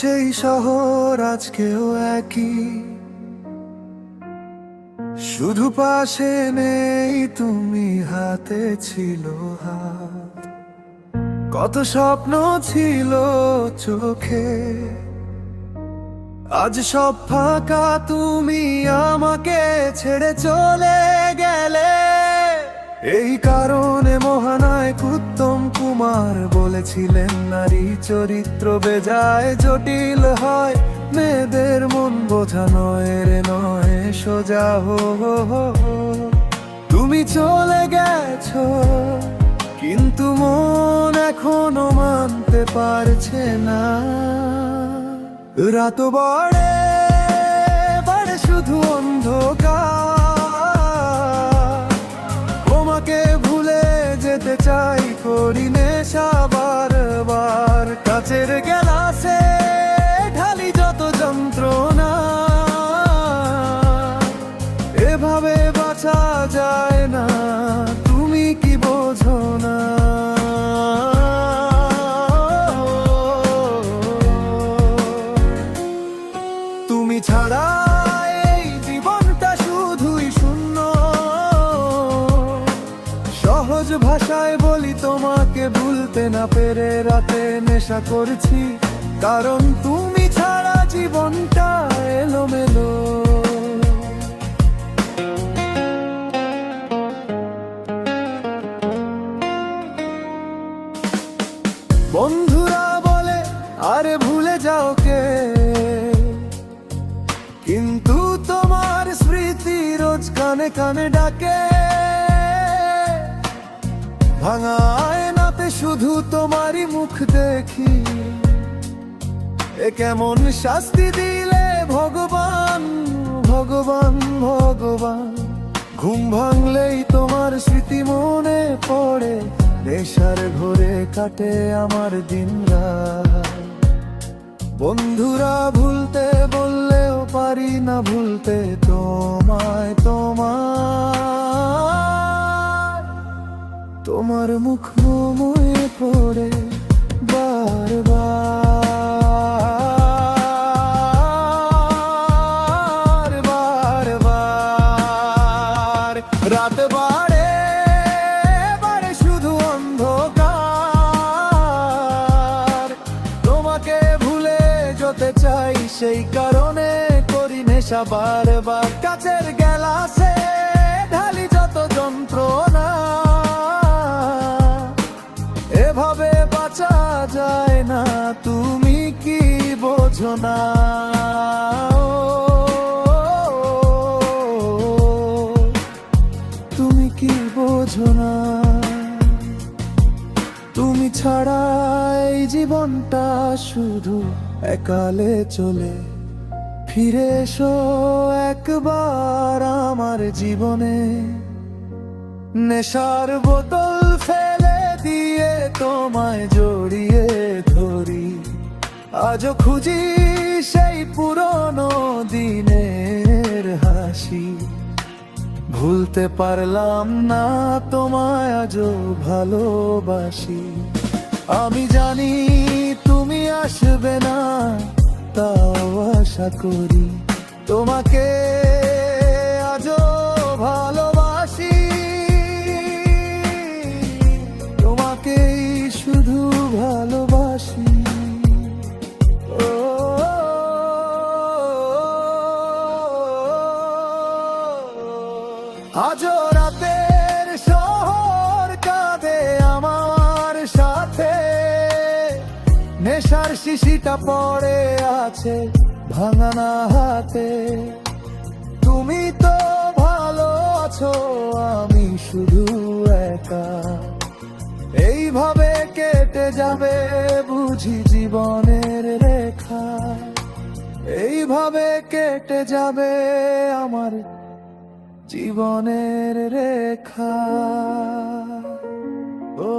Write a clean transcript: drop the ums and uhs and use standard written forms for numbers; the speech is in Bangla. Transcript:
সেই শহর আজকেও একই, শুধু পাশে নেই তুমি, হাতে ছিল হাত। কত স্বপ্ন ছিল চোখে, আজ সব ফাঁকা, তুমি আমাকে ছেড়ে চলে গেলে। এই কারণে মহানায়ক উত্তম কুমার বলেছিলেন, নারী চরিত্র বেজায় জটিল হয়, মেয়েদের মন বোঝা নয় রে নয় সোজা। তুমি চলে গেছো কিন্তু মন এখনো মানতে পারছে না। রাত বাড়ে বাড়ে শুধু অন্ধকার, তোমাকে ভুলে যেতে চাই, করি নেশা বারবার। কাচের গ্লাসে ঢালি যত যন্ত্রণা, এভাবে বাঁচা যায় না, তুমি কি বোঝো না? তুমি ছাড়া এই জীবনটা শুধুই শূন্য। সহজ ভাষায় বলি, তোমাকে ভুলতে না পেরে রাতে নেশা করছি, কারণ তুমি ছাড়া জীবনটা এলোমেলো। বন্ধুরা বলে আরে ভুলে যাও কে, কিন্তু তোমার স্মৃতি রোজ কানে কানে ডাকে। ভাঙা আয়নাতে শুধু তোমারই মুখ দেখি, এ কেমন শাস্তি দিলে ভগবান ভগবান ভগবান। ঘুম ভাঙলেই তোমার স্মৃতি মনে পড়ে, নেশার ঘরে কাটে আমার দিন রাত। বন্ধুরা ভুলতে বললেও পারি না ভুলতে তোমায়, তোমার মুখ মনে পড়ে বারবার বারবার। রাত বাড়ে বাড়ে শুধু অন্ধকার, তোমাকে ভুলে যেতে চাই, সেই কারণে করি নেশা বারবার। কাচের গ্লাসে ঢালি যত যন্ত্রণা, এভাবে বাঁচা যায় না, তুমি কি বোঝো না? তুমি কি বোঝো না? তুমি ছাড়া এই জীবনটা শুধু একালে চলে। ফিরে এসো একবার আমার জীবনে, নেশার বোতল ফেলে দিয়ে তোমায় জড়িয়ে ধরি। আজও খুঁজি সেই পুরনো দিনের হাসি, ভুলতে পারলাম না তোমায়, আজও ভালোবাসি। আমি জানি তুমি আসবে না, তাও আশা করি, তোমাকে আজও ভালোবাসি, তোমাকেই শুধু ভালোবাসি। ও আজও রাতের শহর কাঁদে আমার সাথে, নেশার শিশিটা পড়ে আছে ভাঙানা হাতে। তুমি তো ভালো আছো, আমি শুধু একা, এইভাবে কেটে যাবে বুঝি জীবনের রেখা। এইভাবে কেটে যাবে আমার জীবনের রেখা। ও